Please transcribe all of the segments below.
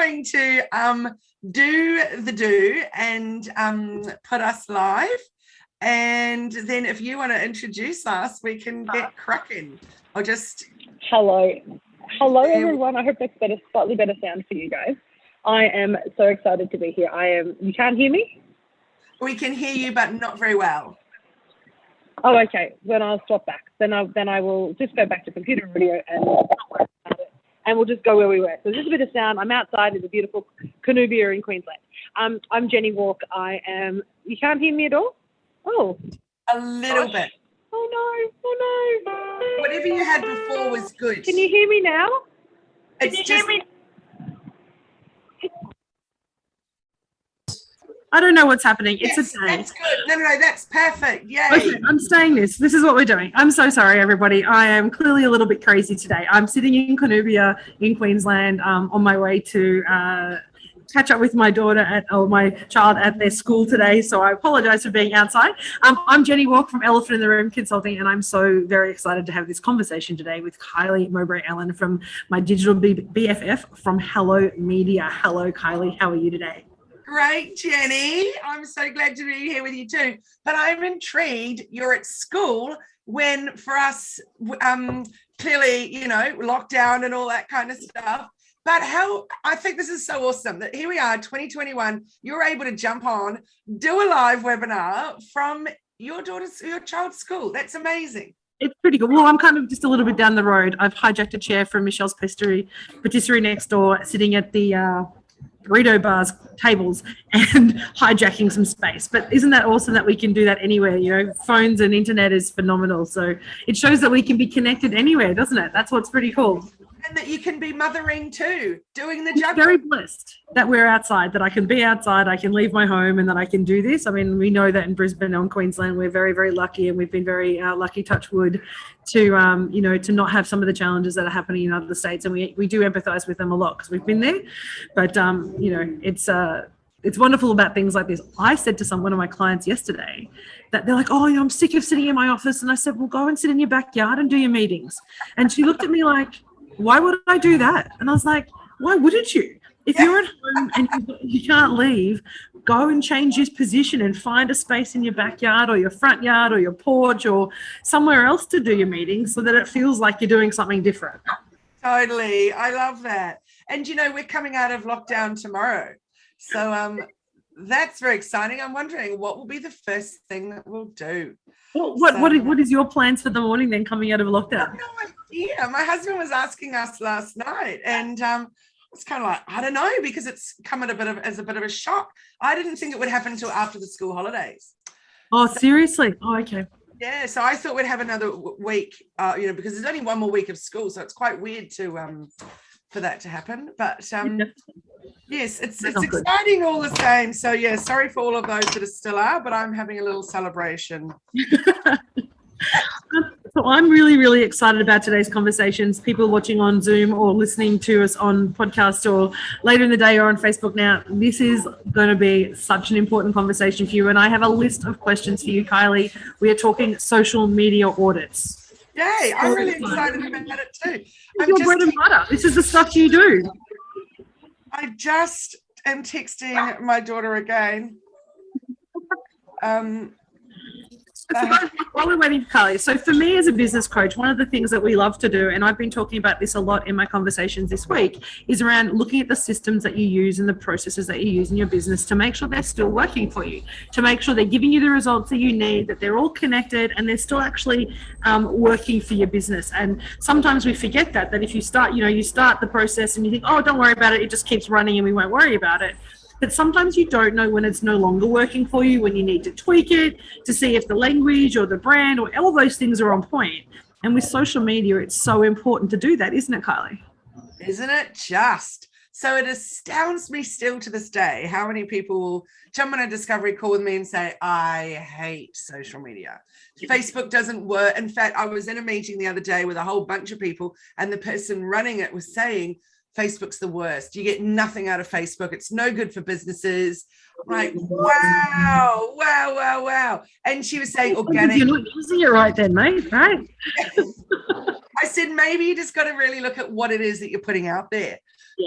going to do and put us live. And then if you want to introduce us, we can get cracking. I'll just... Hello everyone. I hope that's slightly better sound for you guys. I am so excited to be here. You can't hear me? We can hear you, but not very well. Oh, okay. Then I'll swap back. Then I will just go back to computer audio and we'll just go where we were. So just a bit of sound. I'm outside in the beautiful Canoobia in Queensland. I'm Jenny Walk. You can't hear me at all? Oh. A little bit. Oh no. Whatever you had before was good. Can you hear me now? Hear me? I don't know what's happening. Yes, it's a day. That's good. No, that's perfect. Yay. Okay, I'm staying this. This is what we're doing. I'm so sorry, everybody. I am clearly a little bit crazy today. I'm sitting in Canoobia in Queensland on my way to catch up with my my child at their school today. So I apologize for being outside. I'm Jenny Walk from Elephant in the Room Consulting, and I'm so very excited to have this conversation today with Kylie Mowbray Allen from my digital BFF from Hello Media. Hello, Kylie. How are you today? Great, Jenny. I'm so glad to be here with you too. But I'm intrigued. You're at school when, for us, clearly, lockdown and all that kind of stuff. But I think this is so awesome that here we are, 2021, you're able to jump on, do a live webinar from your child's school. That's amazing. It's pretty good. Well, I'm kind of just a little bit down the road. I've hijacked a chair from Michelle's patisserie next door, sitting at the burrito bars tables and hijacking some space. But isn't that awesome that we can do that anywhere? Phones and internet is phenomenal. So it shows that we can be connected anywhere, doesn't it? That's what's pretty cool. And that you can be mothering too, doing the juggling. Very blessed that we're outside, that I can be outside, I can leave my home and that I can do this. I mean, we know that in Brisbane and Queensland, we're very, very lucky, and we've been very lucky, touch wood, to, to not have some of the challenges that are happening in other states. And we do empathize with them a lot because we've been there. But, it's wonderful about things like this. I said to one of my clients yesterday that they're like, oh, I'm sick of sitting in my office. And I said, well, go and sit in your backyard and do your meetings. And she looked at me like, why would I do that? And I was like, why wouldn't you? If you're at home and you can't leave, go and change your position and find a space in your backyard or your front yard or your porch or somewhere else to do your meetings so that it feels like you're doing something different. Totally. I love that. And, we're coming out of lockdown tomorrow. So that's very exciting. I'm wondering what will be the first thing that we'll do. What is your plans for the morning then, coming out of lockdown? No idea. My husband was asking us last night, and it's kind of like, I don't know, because it's come at as a bit of a shock. I didn't think it would happen until after the school holidays. Oh, seriously? Oh, okay. Yeah, so I thought we'd have another week, because there's only one more week of school, so it's quite weird to for that to happen. But yes, it's exciting all the same. So yeah, sorry for all of those that are still are, but I'm having a little celebration. So I'm really, really excited about today's conversations. People watching on Zoom or listening to us on podcast or later in the day or on Facebook now, this is going to be such an important conversation for you. And I have a list of questions for you, Kylie. We are talking social media audits. Yay, I'm really excited about it too. Your bread and butter. This is the stuff you do. I just am texting my daughter again. While we're waiting for Kylie, so for me as a business coach, one of the things that we love to do, and I've been talking about this a lot in my conversations this week, is around looking at the systems that you use and the processes that you use in your business to make sure they're still working for you, to make sure they're giving you the results that you need, that they're all connected and they're still actually working for your business. And sometimes we forget that if you start, you start the process and you think, oh, don't worry about it, it just keeps running and we won't worry about it. But sometimes you don't know when it's no longer working for you, when you need to tweak it to see if the language or the brand or all those things are on point. And with social media, it's so important to do that, isn't it, Kylie? Isn't it just? So it astounds me still to this day how many people will jump on a discovery call with me and say, I hate social media. Facebook doesn't work. In fact, I was in a meeting the other day with a whole bunch of people, and the person running it was saying, Facebook's the worst. You get nothing out of Facebook. It's no good for businesses. I'm like, wow. And she was saying organic. You're not using it right then, mate, right? I said, maybe you just got to really look at what it is that you're putting out there.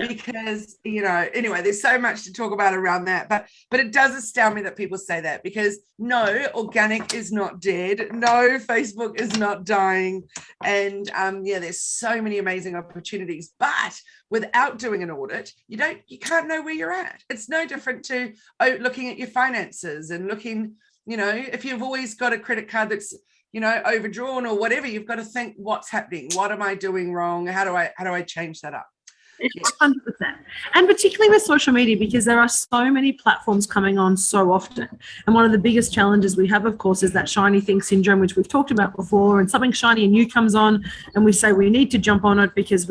because, you know, anyway, there's so much to talk about around that, but it does astound me that people say that, because no, organic is not dead, no, Facebook is not dying, and there's so many amazing opportunities, but without doing an audit, you can't know where you're at. It's no different to looking at your finances and looking, you know, if you've always got a credit card that's, you know, overdrawn or whatever, you've got to think, what's happening, what am I doing wrong, how do I change that up? 100%. And particularly with social media, because there are so many platforms coming on so often. And one of the biggest challenges we have, of course, is that shiny thing syndrome, which we've talked about before. And something shiny and new comes on, and we say we need to jump on it because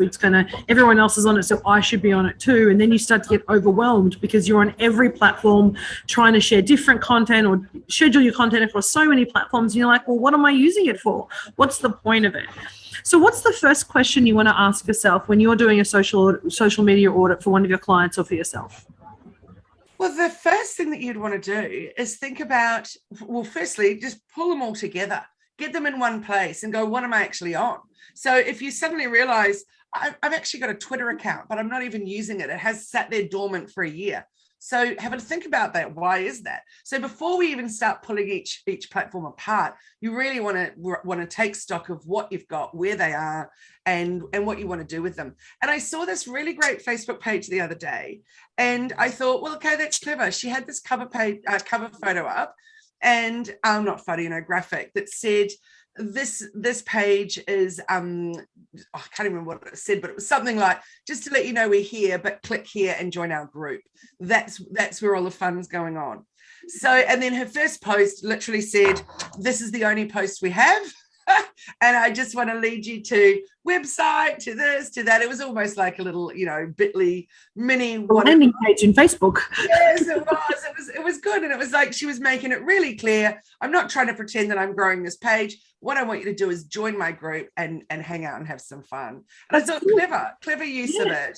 everyone else is on it, so I should be on it too. And then you start to get overwhelmed because you're on every platform trying to share different content or schedule your content across so many platforms. And you're like, well, what am I using it for? What's the point of it? So what's the first question you want to ask yourself when you're doing a social media audit for one of your clients or for yourself? Well, the first thing that you'd want to do is think about, well, firstly, just pull them all together, get them in one place and go, what am I actually on? So if you suddenly realize I've actually got a Twitter account, but I'm not even using it, it has sat there dormant for a year. So have a think about that. Why is that? So before we even start pulling each platform apart, you really want to take stock of what you've got, where they are, and what you want to do with them. And I saw this really great Facebook page the other day, and I thought, well, okay, that's clever. She had this cover photo up, and not photo, you know, graphic that said, this page is I can't even remember what it said, but it was something like, just to let you know we're here, but click here and join our group. That's where all the fun's going on. So, and then her first post literally said, this is the only post we have. And I just want to lead you to website, to this, to that. It was almost like a little, you know, Bitly mini landing page in Facebook. Yes, it was. It was good. And it was like she was making it really clear. I'm not trying to pretend that I'm growing this page. What I want you to do is join my group and hang out and have some fun. And I thought clever use of it.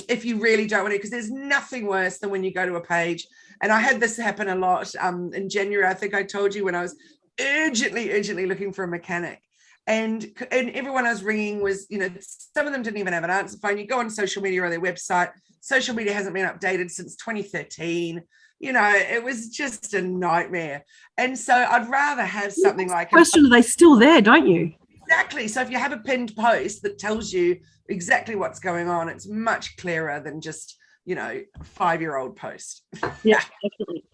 If you really don't want to, because there's nothing worse than when you go to a page. And I had this happen a lot in January. I think I told you, when I was urgently looking for a mechanic, and everyone I was ringing was, you know, some of them didn't even have an answer phone. You go on social media or their website, social media hasn't been updated since 2013. You know, it was just a nightmare. And so I'd rather have something like question, are they still there, don't you? Exactly. So if you have a pinned post that tells you exactly what's going on, it's much clearer than just, you know, a 5-year-old post. Yeah, definitely.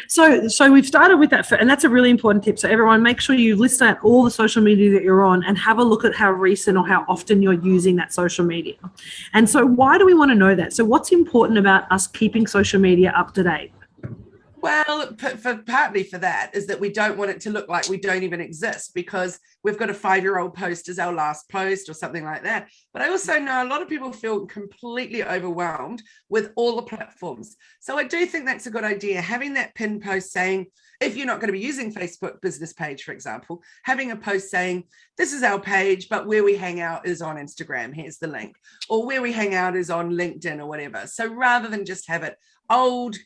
So we've started with that, and that's a really important tip. So everyone, make sure you list out all the social media that you're on and have a look at how recent or how often you're using that social media. And so why do we want to know that? So what's important about us keeping social media up to date? Well, partly for that is that we don't want it to look like we don't even exist because we've got a 5-year-old post as our last post or something like that. But I also know a lot of people feel completely overwhelmed with all the platforms. So I do think that's a good idea, having that pinned post saying, if you're not going to be using Facebook business page, for example, having a post saying, this is our page, but where we hang out is on Instagram, here's the link, or where we hang out is on LinkedIn or whatever. So rather than just have it old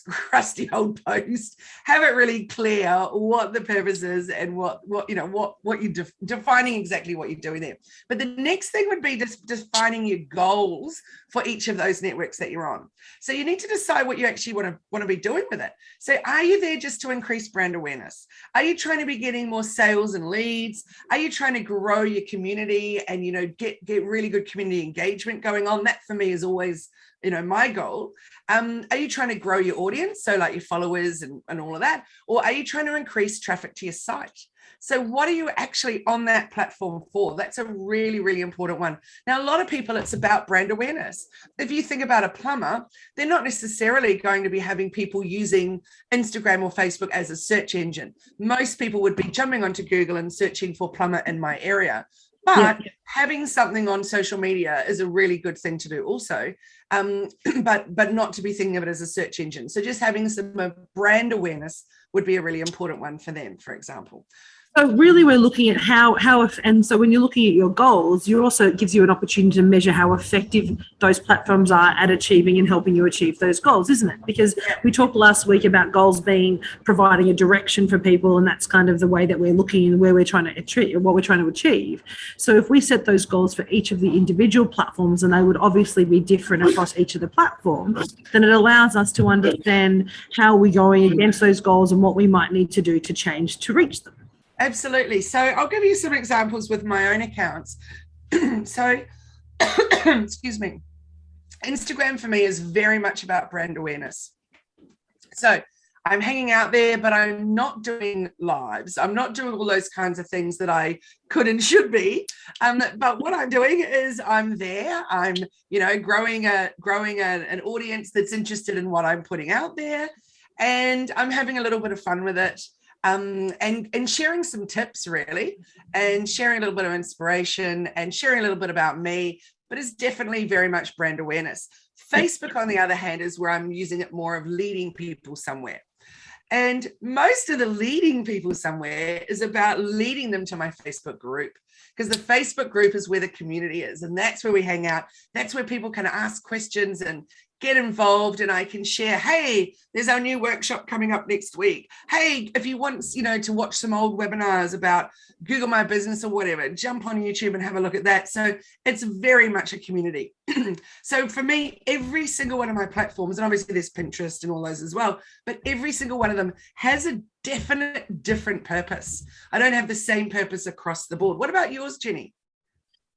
crusty old post, have it really clear what the purpose is and what you're defining exactly what you're doing there. But the next thing would be just defining your goals for each of those networks that you're on. So you need to decide what you actually want to be doing with it. So are you there just to increase brand awareness? Are you trying to be getting more sales and leads? Are you trying to grow your community and, you know, get really good community engagement going on? That for me is always, you know, my goal. Are you trying to grow your audience, so like your followers and all of that? Or are you trying to increase traffic to your site? So what are you actually on that platform for? That's a really, really important one. Now, a lot of people, it's about brand awareness. If you think about a plumber, they're not necessarily going to be having people using Instagram or Facebook as a search engine. Most people would be jumping onto Google and searching for plumber in my area. But having something on social media is a really good thing to do also, but not to be thinking of it as a search engine. So just having some brand awareness would be a really important one for them, for example. So really we're looking at and so when you're looking at your goals, it gives you an opportunity to measure how effective those platforms are at achieving and helping you achieve those goals, isn't it? Because we talked last week about goals being providing a direction for people, and that's kind of the way that we're looking and where we're trying to achieve, what we're trying to achieve. So if we set those goals for each of the individual platforms, and they would obviously be different across each of the platforms, then it allows us to understand how we're going against those goals and what we might need to do to change to reach them. Absolutely. So I'll give you some examples with my own accounts. So, excuse me, Instagram for me is very much about brand awareness. So I'm hanging out there, but I'm not doing lives. I'm not doing all those kinds of things that I could and should be. But what I'm doing is I'm there. I'm, growing an audience that's interested in what I'm putting out there, and I'm having a little bit of fun with it. And sharing some tips, really, and sharing a little bit of inspiration and sharing a little bit about me, but it's definitely very much brand awareness. Facebook, on the other hand, is where I'm using it more of leading people somewhere. And most of the leading people somewhere is about leading them to my Facebook group, because the Facebook group is where the community is, and that's where we hang out. That's where people can ask questions and get involved, and I can share, hey, there's our new workshop coming up next week. Hey, if you want, to watch some old webinars about Google My Business or whatever, jump on YouTube and have a look at that. So it's very much a community. So for me, every single one of my platforms, and obviously there's Pinterest and all those as well, but every single one of them has a definite different purpose. I don't have the same purpose across the board. What about yours, Jenny?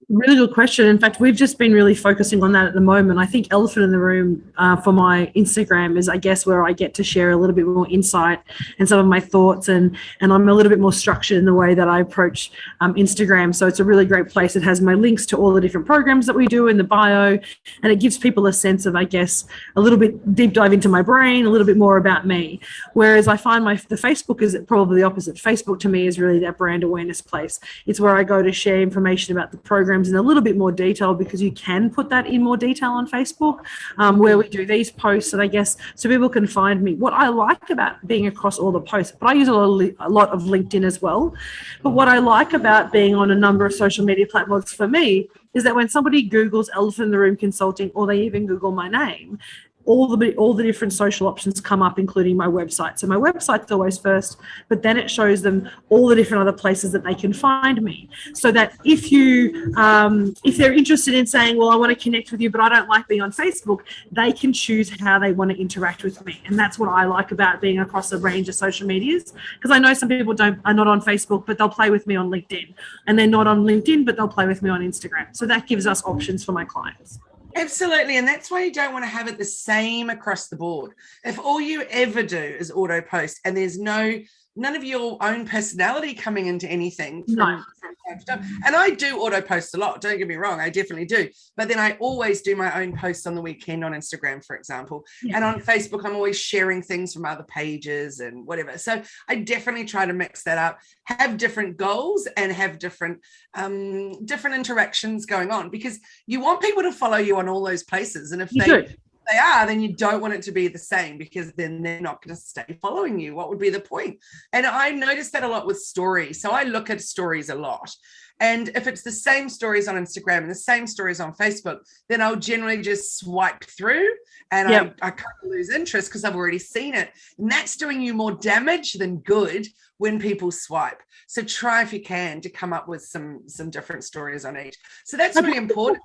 Really good question. In fact, we've just been really focusing on that at the moment. I think elephant in the room for my Instagram is, I guess, where I get to share a little bit more insight and some of my thoughts, and I'm a little bit more structured in the way that I approach Instagram. So it's a really great place. It has my links to all the different programs that we do in the bio, and it gives people a sense of, I guess, a little bit deep dive into my brain, a little bit more about me. Whereas I find the Facebook is probably the opposite. Facebook to me is really that brand awareness place. It's where I go to share information about the program in a little bit more detail, because you can put that in more detail on Facebook, where we do these posts, and I guess so people can find me. What I like about being across all the posts, but I use a lot of LinkedIn as well, but what I like about being on a number of social media platforms for me is that when somebody Googles Elephant in the Room Consulting, or they even Google my name, all the different social options come up, including my website. So my website's always first, but then it shows them all the different other places that they can find me. So that if they're interested in saying, well, I want to connect with you, but I don't like being on Facebook, they can choose how they want to interact with me. And that's what I like about being across a range of social medias, because I know some people are not on Facebook, but they'll play with me on LinkedIn, and they're not on LinkedIn, but they'll play with me on Instagram. So that gives us options for my clients. Absolutely. And that's why you don't want to have it the same across the board. If all you ever do is auto post and there's none of your own personality coming into anything from time to time. And I do auto post a lot, don't get me wrong, I definitely do, but then I always do my own posts on the weekend on Instagram, for example. And on Facebook I'm always sharing things from other pages and whatever. So I definitely try to mix that up, have different goals, and have different interactions going on, because you want people to follow you on all those places, and if they are, then you don't want it to be the same, because then they're not going to stay following you. What would be the point? And I noticed that a lot with stories. So I look at stories a lot. And if it's the same stories on Instagram and the same stories on Facebook, then I'll generally just swipe through, and I kind of lose interest because I've already seen it. And that's doing you more damage than good when people swipe. So try, if you can, to come up with some different stories on each. So that's really important.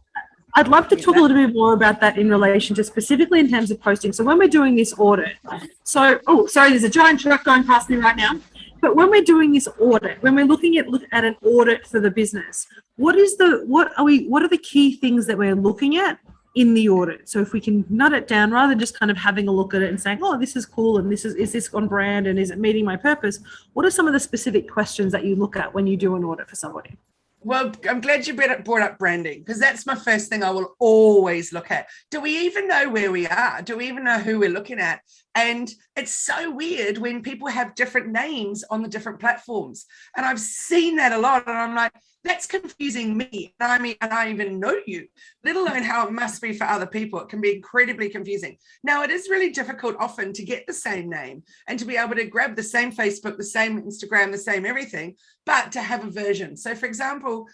I'd love to talk a little bit more about that in relation to specifically in terms of posting. So when we're doing this audit, there's a giant truck going past me right now. But when we're doing this audit, when we're looking at an audit for the business, what are the key things that we're looking at in the audit? So if we can nut it down, rather than just kind of having a look at it and saying, oh, this is cool, and is this on brand, and is it meeting my purpose? What are some of the specific questions that you look at when you do an audit for somebody? Well, I'm glad you brought up branding, because that's my first thing I will always look at. Do we even know where we are? Do we even know who we're looking at? And it's so weird when people have different names on the different platforms. And I've seen that a lot. And I'm like, that's confusing me. And I even know you, let alone how it must be for other people. It can be incredibly confusing. Now, it is really difficult often to get the same name and to be able to grab the same Facebook, the same Instagram, the same everything, but to have a version. So for example,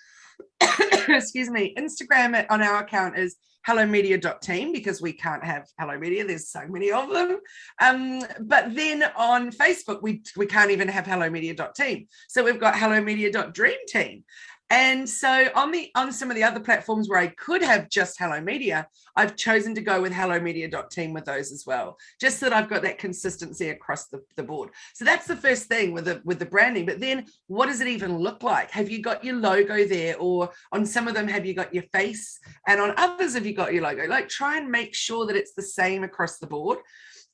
excuse me, Instagram on our account is hellomedia.team, because we can't have Hello Media. There's so many of them. But then on Facebook, we can't even have hellomedia.team. So we've got hellomedia.dreamteam. And so on some of the other platforms where I could have just Hello Media, I've chosen to go with hellomedia.team with those as well, just so that I've got that consistency across the board. So that's the first thing with the branding. But then what does it even look like? Have you got your logo there? Or on some of them, have you got your face? And on others, have you got your logo? Like, try and make sure that it's the same across the board.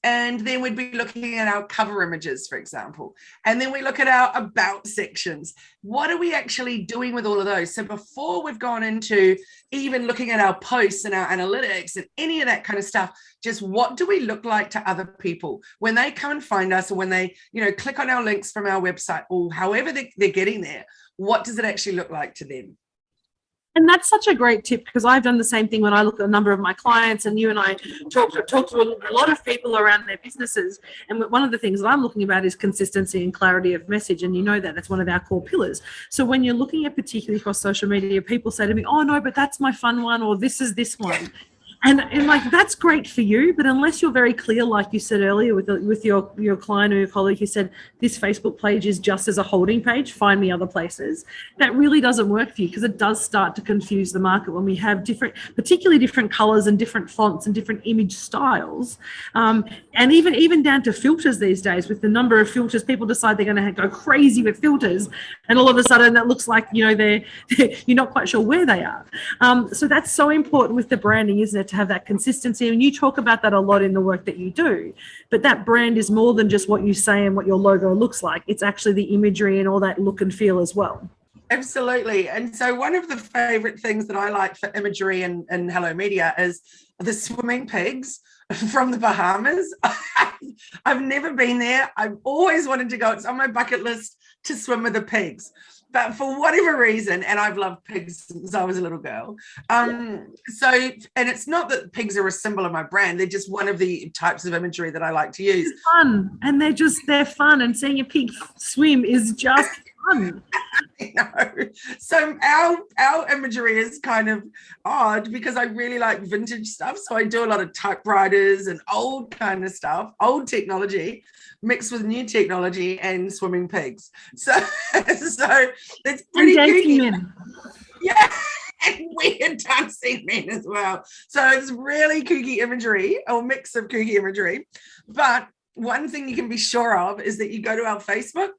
And then we'd be looking at our cover images, for example. And then we look at our about sections. What are we actually doing with all of those? So before we've gone into even looking at our posts and our analytics and any of that kind of stuff, just what do we look like to other people when they come and find us, or when they, click on our links from our website, or however they're getting there? What does it actually look like to them? And that's such a great tip, because I've done the same thing when I look at a number of my clients, and you and I talk to a lot of people around their businesses. And one of the things that I'm looking about is consistency and clarity of message. And that's one of our core pillars. So when you're looking at, particularly across social media, people say to me, oh no, but that's my fun one, or this is this one. And like, that's great for you, but unless you're very clear, like you said earlier with your client or your colleague who said this Facebook page is just as a holding page, find me other places, that really doesn't work for you, because it does start to confuse the market when we have particularly different colors and different fonts and different image styles. And even down to filters these days, with the number of filters, people decide they're going to go crazy with filters, and all of a sudden that looks like, you're not quite sure where they are. So that's so important with the branding, isn't it? To have that consistency. And you talk about that a lot in the work that you do, but that brand is more than just what you say and what your logo looks like. It's actually the imagery and all that look and feel as well. Absolutely. And so one of the favorite things that I like for imagery and Hello Media is the swimming pigs from the Bahamas. I've never been there. I've always wanted to go. It's on my bucket list to swim with the pigs. But for whatever reason, and I've loved pigs since I was a little girl. And it's not that pigs are a symbol of my brand. They're just one of the types of imagery that I like to use. It's fun. And they're fun. And seeing a pig swim is just fun. So our imagery is kind of odd, because I really like vintage stuff. So I do a lot of typewriters and old kind of stuff, old technology mixed with new technology, and swimming pigs. So it's pretty kooky. Yeah, and weird dancing men as well. So it's really kooky imagery, or mix of kooky imagery. But one thing you can be sure of is that you go to our Facebook,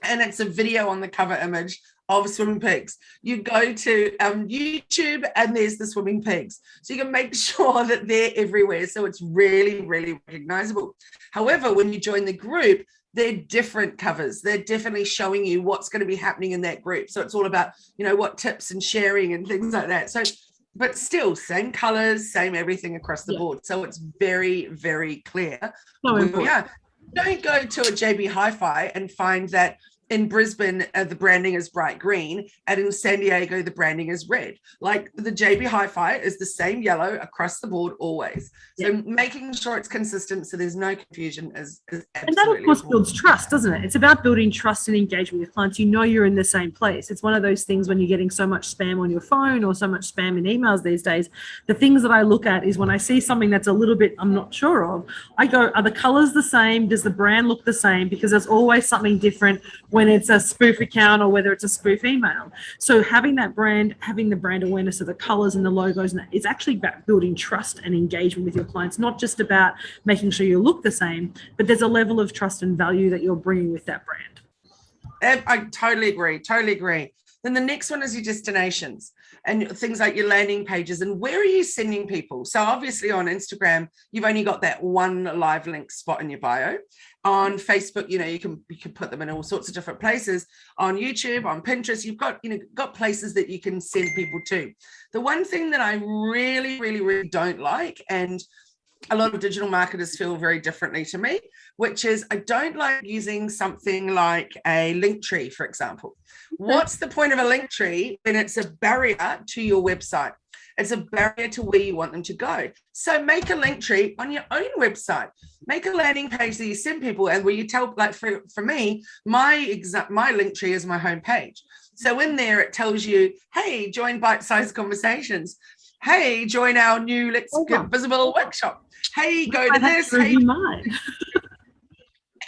and it's a video on the cover image of swimming pigs. You go to YouTube, and there's the swimming pigs. So you can make sure that they're everywhere. So it's really, really recognizable. However, when you join the group, they're different covers. They're definitely showing you what's going to be happening in that group. So it's all about, what tips and sharing and things like that. So, but still, same colors, same everything across the board. So it's very, very clear. Yeah. Don't go to a JB Hi-Fi and find that in Brisbane, the branding is bright green, and in San Diego, the branding is red. Like, the JB Hi-Fi is the same yellow across the board always. So making sure it's consistent, so there's no confusion, is absolutely And that, of course, important. builds trust, doesn't it? It's about building trust and engagement with clients. You're in the same place. It's one of those things when you're getting so much spam on your phone or so much spam in emails these days. The things that I look at is when I see something that's a little bit I'm not sure of, I go, are the colors the same? Does the brand look the same? Because there's always something different when it's a spoof account or whether it's a spoof email. So having that brand, having the brand awareness of the colors and the logos, and it's actually about building trust and engagement with your clients, not just about making sure you look the same, but there's a level of trust and value that you're bringing with that brand. I totally agree. Then the next one is your destinations and things like your landing pages, and where are you sending people? So obviously on Instagram, you've only got that one live link spot in your bio. On Facebook, you can put them in all sorts of different places. On YouTube, on Pinterest, you've got places that you can send people to. The one thing that I really, really, really don't like, and a lot of digital marketers feel very differently to me, which is I don't like using something like a link tree, for example. What's the point of a link tree when it's a barrier to your website? It's a barrier to where you want them to go. So make a link tree on your own website. Make a landing page that you send people and where you tell, like for me, my link tree is my homepage. So in there, it tells you, hey, join Bite-Sized Conversations. Hey, join our new Let's Get Visible workshop. Hey, go to this. Hey.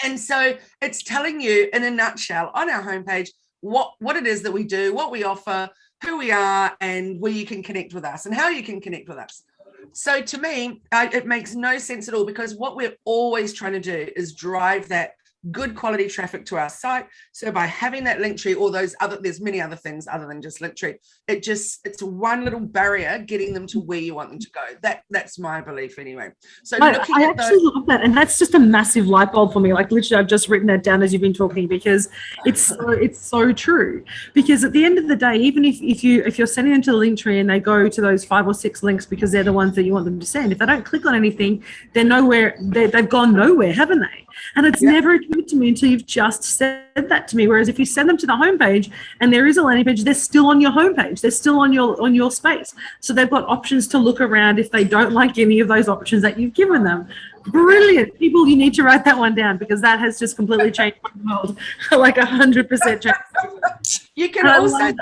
And so it's telling you in a nutshell on our homepage what it is that we do, what we offer, who we are, and where you can connect with us and how you can connect with us. So to me, it makes no sense at all, because what we're always trying to do is drive that good quality traffic to our site. So by having that link tree, or there's many other things other than just link tree, it's one little barrier getting them to where you want them to go. That's my belief anyway. So I actually love that, and that's just a massive light bulb for me. Like literally, I've just written that down as you've been talking, because it's so true. Because at the end of the day, even if you're sending them to the link tree and they go to those 5 or 6 links because they're the ones that you want them to send, if they don't click on anything, they're nowhere. They've gone nowhere, haven't they? And it's never occurred to me until you've just said that to me. Whereas if you send them to the homepage and there is a landing page, they're still on your homepage. They're still on your space. So they've got options to look around if they don't like any of those options that you've given them. Brilliant. People, you need to write that one down, because that has just completely changed my world. Like 100% changed. You can also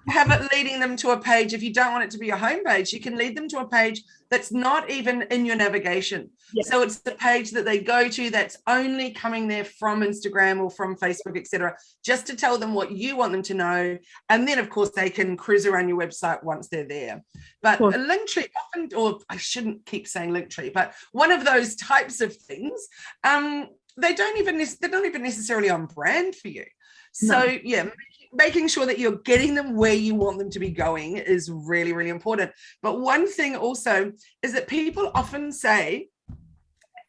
have it leading them to a page. If you don't want it to be a homepage, you can lead them to a page that's not even in your navigation. Yes. So it's the page that they go to that's only coming there from Instagram or from Facebook, etc., just to tell them what you want them to know. And then, of course, they can cruise around your website once they're there. But a link tree often, or I shouldn't keep saying link tree, but one of those types of things, they're not even necessarily on brand for you. So, making sure that you're getting them where you want them to be going is really, really important. But one thing also is that people often say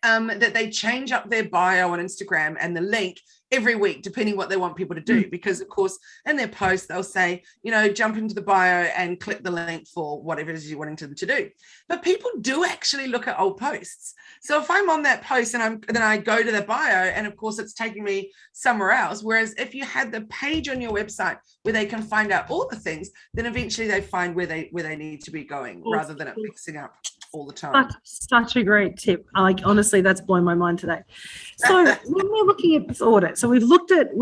that they change up their bio on Instagram and the link every week, depending what they want people to do. Because, of course, in their post, they'll say, jump into the bio and click the link for whatever it is you're wanting them to do. But people do actually look at old posts. So if I'm on that post and then I go to the bio, and of course it's taking me somewhere else. Whereas if you had the page on your website where they can find out all the things, then eventually they find where they need to be going, rather than it mixing up all the time. Such a great tip. Honestly, that's blown my mind today. So when we're looking at this audit, so we've looked at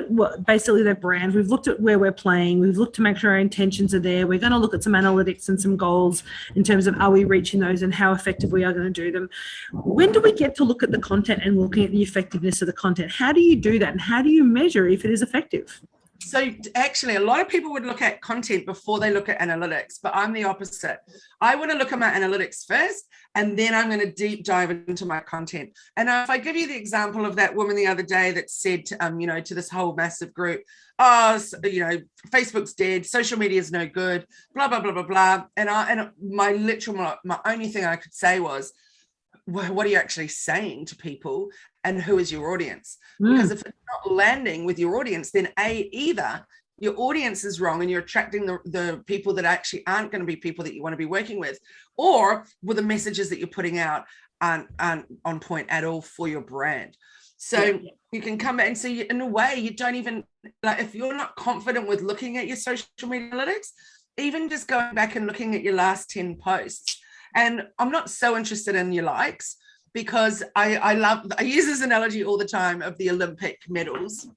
what basically their brand, we've looked at where we're playing, we've looked to make sure our intentions are there. We're going to look at some analytics and some goals in terms of are we reaching those and how effective we are going to do them. When do we get to look at the content and looking at the effectiveness of the content? How do you do that, and how do you measure if it is effective? So actually, a lot of people would look at content before they look at analytics, but I'm the opposite. I want to look at my analytics first, and then I'm going to deep dive into my content. And if I give you the example of that woman the other day that said, to this whole massive group, Facebook's dead, social media is no good, blah, blah, blah, blah, blah. And my only thing I could say was, what are you actually saying to people, and who is your audience? Because if it's not landing with your audience, then either your audience is wrong and you're attracting the people that actually aren't going to be people that you want to be working with, or with the messages that you're putting out aren't on point at all for your brand. So you can come back and see, in a way, you don't even, like, if you're not confident with looking at your social media analytics, even just going back and looking at your last 10 posts. And I'm not so interested in your likes, because I use this analogy all the time of the Olympic medals.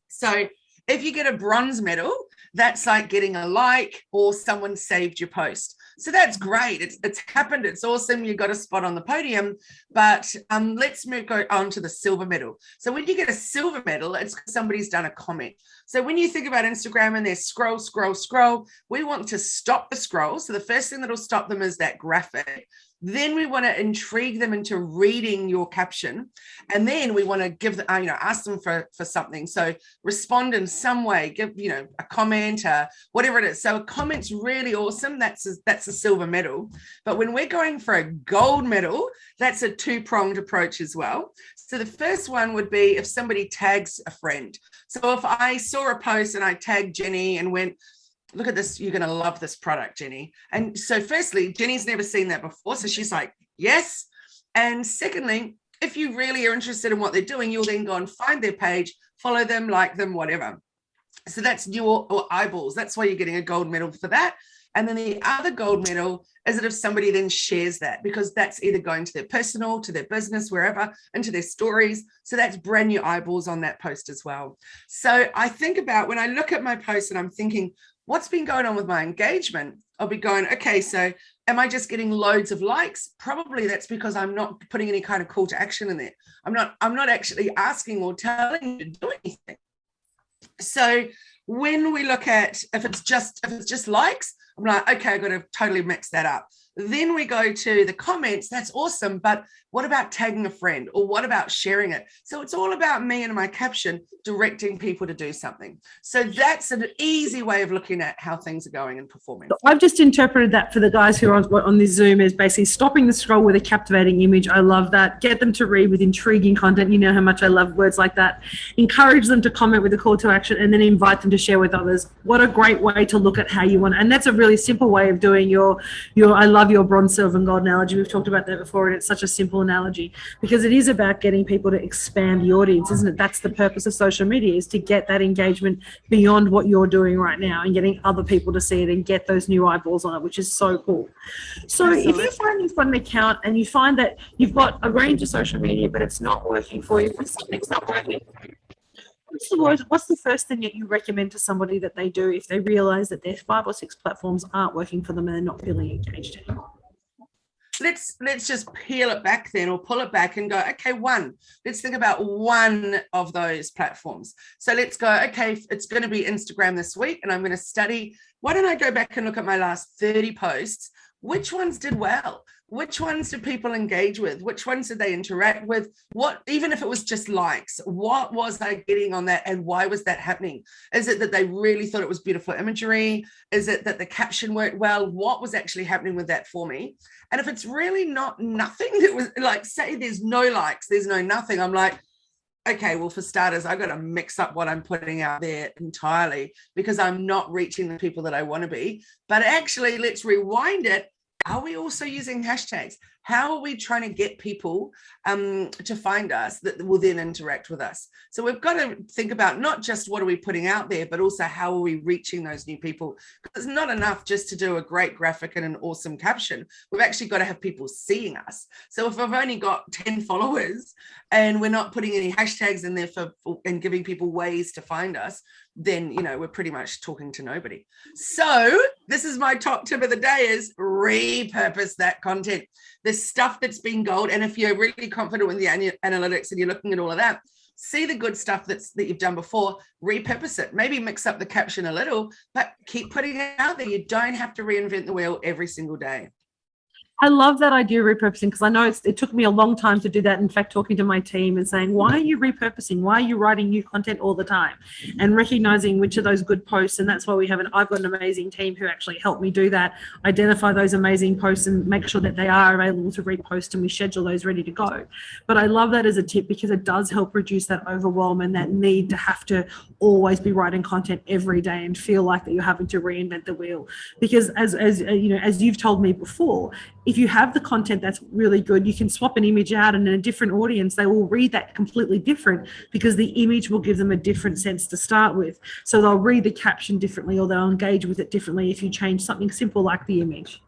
So if you get a bronze medal, that's like getting a like or someone saved your post. So that's great. It's happened. It's awesome. You got a spot on the podium. But let's go on to the silver medal. So when you get a silver medal, it's because somebody's done a comment. So when you think about Instagram and there's scroll, we want to stop the scroll. So the first thing that'll stop them is that graphic. Then we want to intrigue them into reading your caption. And then we want to give ask them for something. So respond in some way, give, a comment, whatever it is. So a comment's really awesome. That's a silver medal. But when we're going for a gold medal, that's a two-pronged approach as well. So the first one would be if somebody tags a friend. So if I saw a post and I tagged Jenny and went, look at this, you're going to love this product, Jenny. And so firstly, Jenny's never seen that before. So she's like, Yes. And secondly, if you really are interested in what they're doing, you'll then go and find their page, follow them, like them, whatever. So that's your eyeballs. That's why you're getting a gold medal for that. And then the other gold medal is that if somebody then shares that, because that's either going to their personal, to their business, wherever, into their stories. So that's brand new eyeballs on that post as well. So I think about when I look at my post and I'm thinking, what's been going on with my engagement? I'll be going, okay, so am I just getting loads of likes? Probably that's because I'm not putting any kind of call to action in there. I'm not actually asking or telling you to do anything. So when we look at if it's just likes, I'm like, okay, I've got to totally mix that up. Then we go to the comments. That's awesome. But what about tagging a friend, or what about sharing it? So it's all about me and my caption directing people to do something. So that's an easy way of looking at how things are going and performing. I've just interpreted that for the guys who are on this Zoom as basically stopping the scroll with a captivating image. I love that. Get them to read with intriguing content. You know how much I love words like that. Encourage them to comment with a call to action, and then invite them to share with others. What a great way to look at how you want. And that's a really simple way of doing your I love your bronze, silver and gold analogy. We've talked about that before, and it's such a simple analogy because it is about getting people to expand the audience, isn't it? That's the purpose of social media, is to get that engagement beyond what you're doing right now and getting other people to see it and get those new eyeballs on it, which is so cool. So Absolutely. If you find you've got an account and you find that you've got a range of social media, but it's not working for you, something's not working, what's the first thing that you recommend to somebody that they do if they realize that their 5 or 6 platforms aren't working for them and they're not feeling engaged anymore? Let's just peel it back then, or pull it back and go, okay, let's think about one of those platforms. So let's go, okay, it's going to be Instagram this week, and I'm going to study. Why don't I go back and look at my last 30 posts? Which ones did well? Which ones did people engage with? Which ones did they interact with? What, even if it was just likes, what was I getting on that, and why was that happening? Is it that they really thought it was beautiful imagery? Is it that the caption worked well? What was actually happening with that for me? And if it's really nothing, it was like, say there's no likes, there's no nothing, I'm like, okay, well, for starters, I've got to mix up what I'm putting out there entirely because I'm not reaching the people that I want to be. But actually, let's rewind it. Are we also using hashtags? How are we trying to get people to find us that will then interact with us? So we've got to think about not just what are we putting out there, but also how are we reaching those new people? Because it's not enough just to do a great graphic and an awesome caption. We've actually got to have people seeing us. So if I've only got 10 followers and we're not putting any hashtags in there and giving people ways to find us, then, we're pretty much talking to nobody. So this is my top tip of the day, is repurpose that content. The stuff that's been gold. And if you're really confident with the analytics and you're looking at all of that, see the good stuff that you've done before, repurpose it. Maybe mix up the caption a little, but keep putting it out there. You don't have to reinvent the wheel every single day. I love that idea of repurposing, because I know it took me a long time to do that. In fact, talking to my team and saying, why are you repurposing? Why are you writing new content all the time? And recognizing which of those good posts. And that's why I've got an amazing team who actually help me do that, identify those amazing posts and make sure that they are available to repost, and we schedule those ready to go. But I love that as a tip because it does help reduce that overwhelm and that need to have to always be writing content every day and feel like that you're having to reinvent the wheel. Because as you've told me before, if you have the content that's really good, you can swap an image out, and in a different audience, they will read that completely different because the image will give them a different sense to start with. So they'll read the caption differently, or they'll engage with it differently if you change something simple like the image.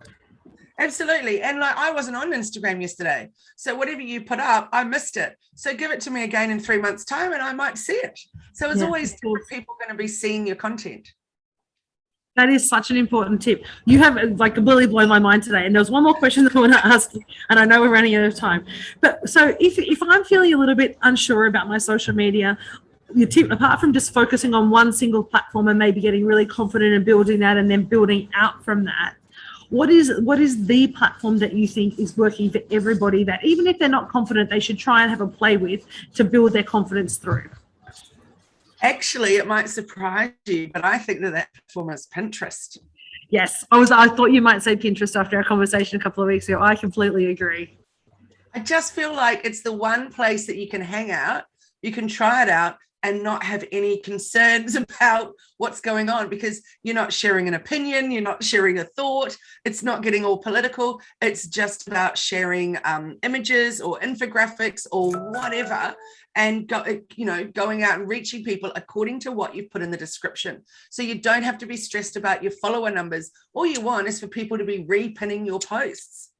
Absolutely. And I wasn't on Instagram yesterday. So whatever you put up, I missed it. So give it to me again in 3 months' time and I might see it. So it's always people going to be seeing your content. That is such an important tip. You have really blown my mind today. And there was one more question that I want to ask you, and I know we're running out of time. But so if I'm feeling a little bit unsure about my social media, your tip, apart from just focusing on one single platform and maybe getting really confident and building that and then building out from that, what is the platform that you think is working for everybody that even if they're not confident, they should try and have a play with to build their confidence through? Actually, it might surprise you, but I think that platform is Pinterest. Yes, I thought you might say Pinterest after our conversation a couple of weeks ago. I completely agree. I just feel like it's the one place that you can hang out, you can try it out, and not have any concerns about what's going on, because you're not sharing an opinion, you're not sharing a thought, it's not getting all political, it's just about sharing images or infographics or whatever, and going out and reaching people according to what you've put in the description. So you don't have to be stressed about your follower numbers. All you want is for people to be repinning your posts.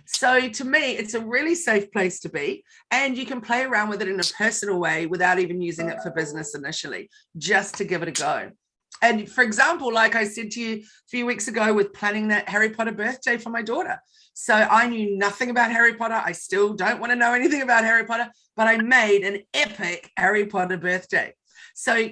So to me, it's a really safe place to be, and you can play around with it in a personal way without even using it for business initially, just to give it a go. And for example, like I said to you a few weeks ago with planning that Harry Potter birthday for my daughter. So I knew nothing about Harry Potter. I still don't want to know anything about Harry Potter, but I made an epic Harry Potter birthday. So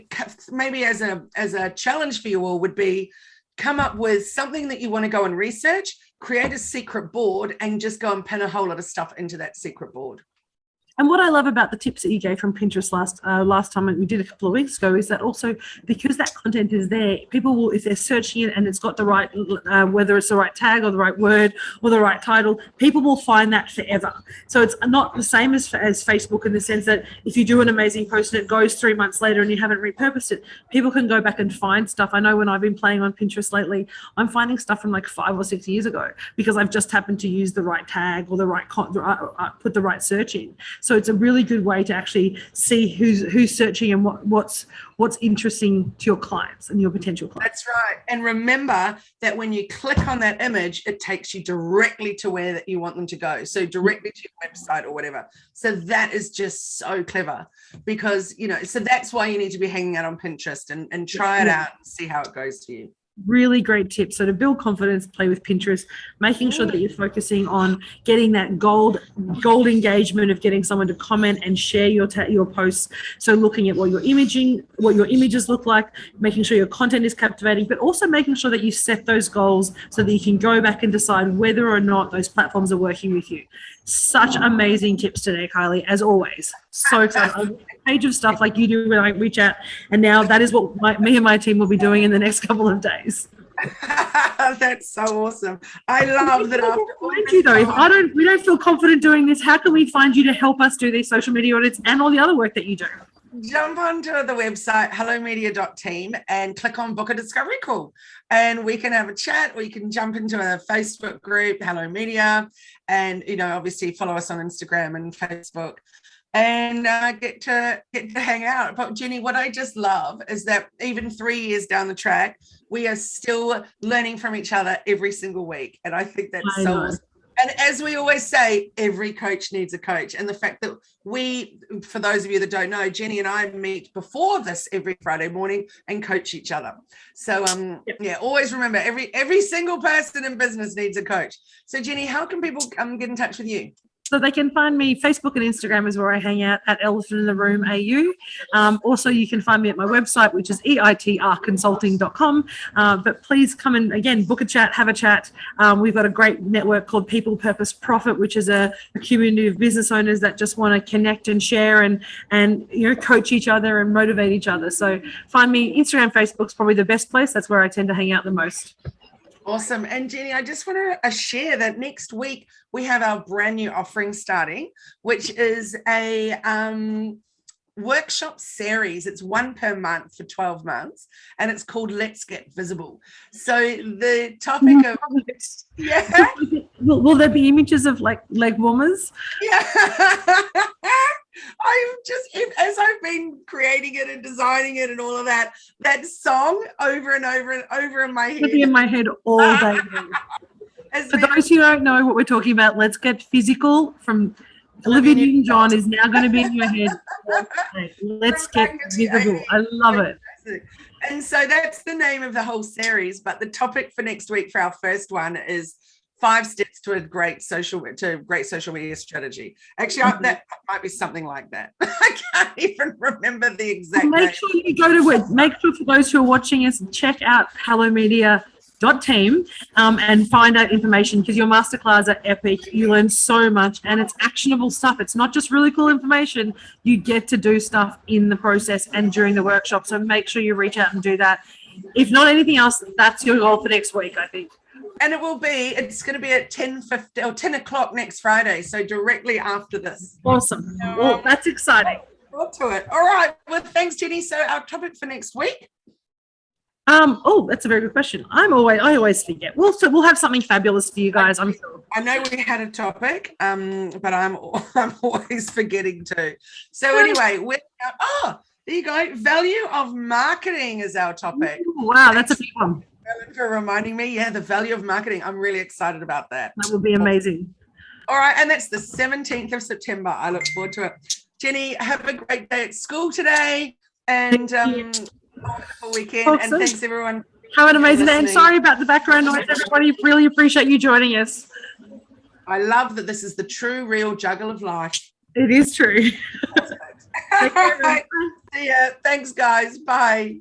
maybe as a challenge for you all would be, come up with something that you want to go and research, create a secret board, and just go and pin a whole lot of stuff into that secret board. And what I love about the tips that you gave from Pinterest last time we did a couple of weeks ago is that also, because that content is there, people will, if they're searching it and it's got the right, whether it's the right tag or the right word or the right title, people will find that forever. So it's not the same as Facebook, in the sense that if you do an amazing post and it goes 3 months later and you haven't repurposed it, people can go back and find stuff. I know when I've been playing on Pinterest lately, I'm finding stuff from like 5 or 6 years ago because I've just happened to use the right tag or the right put the right search in. So it's a really good way to actually see who's searching and what's interesting to your clients and your potential clients. That's right. And remember that when you click on that image, it takes you directly to where that you want them to go. So directly to your website or whatever. So that is just so clever, because, so that's why you need to be hanging out on Pinterest and try it out and see how it goes for you. Really great tips. So to build confidence, play with Pinterest, making sure that you're focusing on getting that gold engagement of getting someone to comment and share your posts. So looking at what your images look like, making sure your content is captivating, but also making sure that you set those goals so that you can go back and decide whether or not those platforms are working with you. Such amazing tips today, Kylie, as always. So excited. A page of stuff like you do when I reach out, and now that is what me and my team will be doing in the next couple of days. That's so awesome. I love that. Find you though, if we don't feel confident doing this, how can we find you to help us do these social media audits and all the other work that you do? Jump onto the website hellomedia.team and click on book a discovery call, and we can have a chat, or you can jump into a Facebook group, Hello Media, and obviously follow us on Instagram and Facebook, and get to hang out. But Jenny, what I just love is that even 3 years down the track, we are still learning from each other every single week, and I think that's so awesome. And as we always say, every coach needs a coach. And the fact that for those of you that don't know, Jenny and I meet before this every Friday morning and coach each other. So always remember, every single person in business needs a coach. So Jenny, how can people get in touch with you? So they can find me, Facebook and Instagram is where I hang out, at Elephant in the Room AU. Also, you can find me at my website, which is EITR Consulting.com. But please come and, again, book a chat, have a chat. We've got a great network called People, Purpose, Profit, which is a community of business owners that just want to connect and share and coach each other and motivate each other. So find me, Instagram, Facebook's probably the best place. That's where I tend to hang out the most. Awesome. And Jenny, I just want to share that next week we have our brand new offering starting, which is a workshop series. It's one per month for 12 months, and it's called Let's Get Visible. So the topic of will there be images of like leg warmers? Yeah. As I've been creating it and designing it and all of that song over and over and over in my head. It'll be in my head all day. For those who don't know what we're talking about, Let's Get Physical from Olivia Newton-John is now going to be in your head. Let's Get Visible. I love it. And so that's the name of the whole series. But the topic for next week for our first one is 5 steps to a great social media strategy. Actually, that might be something like that. I can't even remember the exact name. Sure you go to it. Make sure for those who are watching us, check out hellomedia.team and find out information, because your masterclass are epic. You learn so much, and it's actionable stuff. It's not just really cool information. You get to do stuff in the process and during the workshop. So make sure you reach out and do that. If not anything else, that's your goal for next week, I think. And it's going to be at 10 o'clock next Friday, so directly after this. Awesome. Well, that's exciting. forward to it. All right. Well, thanks, Jenny. So our topic for next week. Oh, that's a very good question. I always forget. We'll have something fabulous for you guys, I'm sure. I know we had a topic, but I'm always forgetting to. So anyway, there you go. Value of marketing is our topic. Ooh, wow, that's a big one. For reminding me, the value of marketing. I'm really excited about that. That will be amazing. All right, and that's the 17th of September. I look forward to it. Jenny, have a great day at school today, and wonderful weekend. Awesome. And thanks everyone. Have an amazing day. And sorry about the background noise, everybody. Really appreciate you joining us. I love that this is the true, real juggle of life. It is true. All right. See ya. Thanks, guys. Bye.